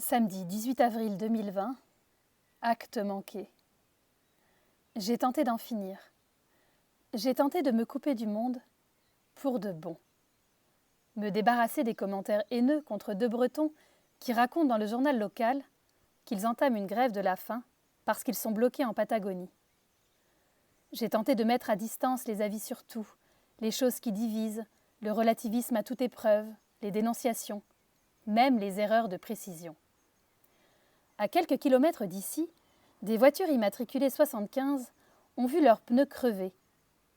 Samedi 18 avril 2020, acte manqué. J'ai tenté d'en finir. J'ai tenté de me couper du monde pour de bon. Me débarrasser des commentaires haineux contre deux Bretons qui racontent dans le journal local qu'ils entament une grève de la faim parce qu'ils sont bloqués en Patagonie. J'ai tenté de mettre à distance les avis sur tout, les choses qui divisent, le relativisme à toute épreuve, les dénonciations, même les erreurs de précision. À quelques kilomètres d'ici, des voitures immatriculées 75 ont vu leurs pneus crever.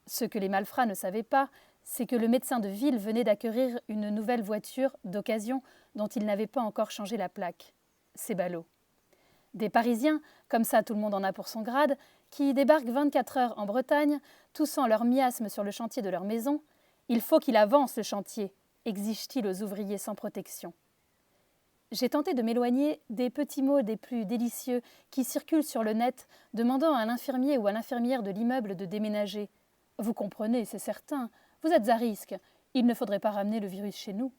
Ce que les malfrats ne savaient pas, c'est que le médecin de ville venait d'acquérir une nouvelle voiture d'occasion dont il n'avait pas encore changé la plaque. C'est ballot. Des Parisiens, comme ça tout le monde en a pour son grade, qui débarquent 24 heures en Bretagne, toussant leur miasme sur le chantier de leur maison. Il faut qu'il avance le chantier, exige-t-il aux ouvriers sans protection. J'ai tenté de m'éloigner des petits mots des plus délicieux qui circulent sur le net, demandant à l'infirmier ou à l'infirmière de l'immeuble de déménager. Vous comprenez, c'est certain, vous êtes à risque, il ne faudrait pas ramener le virus chez nous.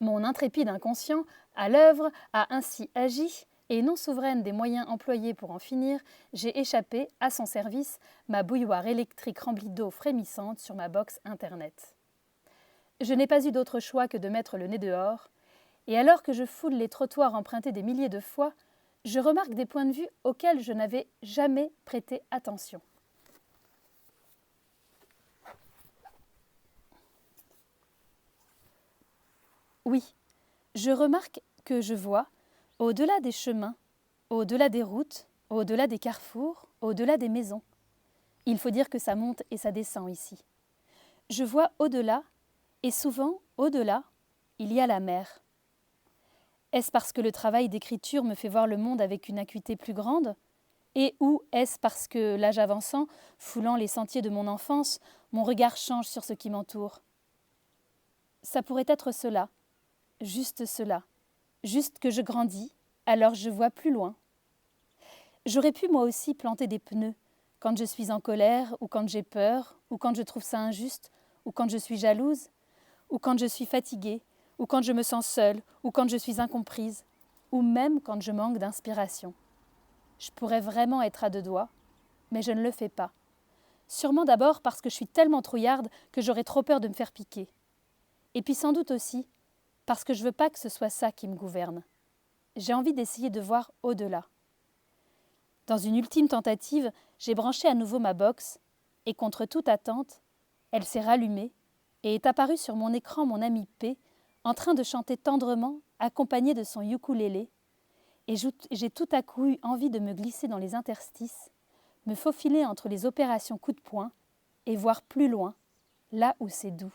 Mon intrépide inconscient, à l'œuvre, a ainsi agi, et non souveraine des moyens employés pour en finir, j'ai échappé, à son service, ma bouilloire électrique remplie d'eau frémissante sur ma box Internet. Je n'ai pas eu d'autre choix que de mettre le nez dehors, et alors que je foule les trottoirs empruntés des milliers de fois, je remarque des points de vue auxquels je n'avais jamais prêté attention. Oui, je remarque que je vois, au-delà des chemins, au-delà des routes, au-delà des carrefours, au-delà des maisons. Il faut dire que ça monte et ça descend ici. Je vois au-delà, et souvent, au-delà, il y a la mer. Est-ce parce que le travail d'écriture me fait voir le monde avec une acuité plus grande ? Et ou est-ce parce que, l'âge avançant, foulant les sentiers de mon enfance, mon regard change sur ce qui m'entoure ? Ça pourrait être cela, juste que je grandis, alors je vois plus loin. J'aurais pu moi aussi planter des pneus, quand je suis en colère, ou quand j'ai peur, ou quand je trouve ça injuste, ou quand je suis jalouse, ou quand je suis fatiguée, ou quand je me sens seule, ou quand je suis incomprise, ou même quand je manque d'inspiration. Je pourrais vraiment être à deux doigts, mais je ne le fais pas. Sûrement d'abord parce que je suis tellement trouillarde que j'aurais trop peur de me faire piquer. Et puis sans doute aussi parce que je veux pas que ce soit ça qui me gouverne. J'ai envie d'essayer de voir au-delà. Dans une ultime tentative, j'ai branché à nouveau ma box, et contre toute attente, elle s'est rallumée, et est apparu sur mon écran mon ami P, en train de chanter tendrement, accompagné de son ukulélé, et j'ai tout à coup eu envie de me glisser dans les interstices, me faufiler entre les opérations coup de poing, et voir plus loin, là où c'est doux.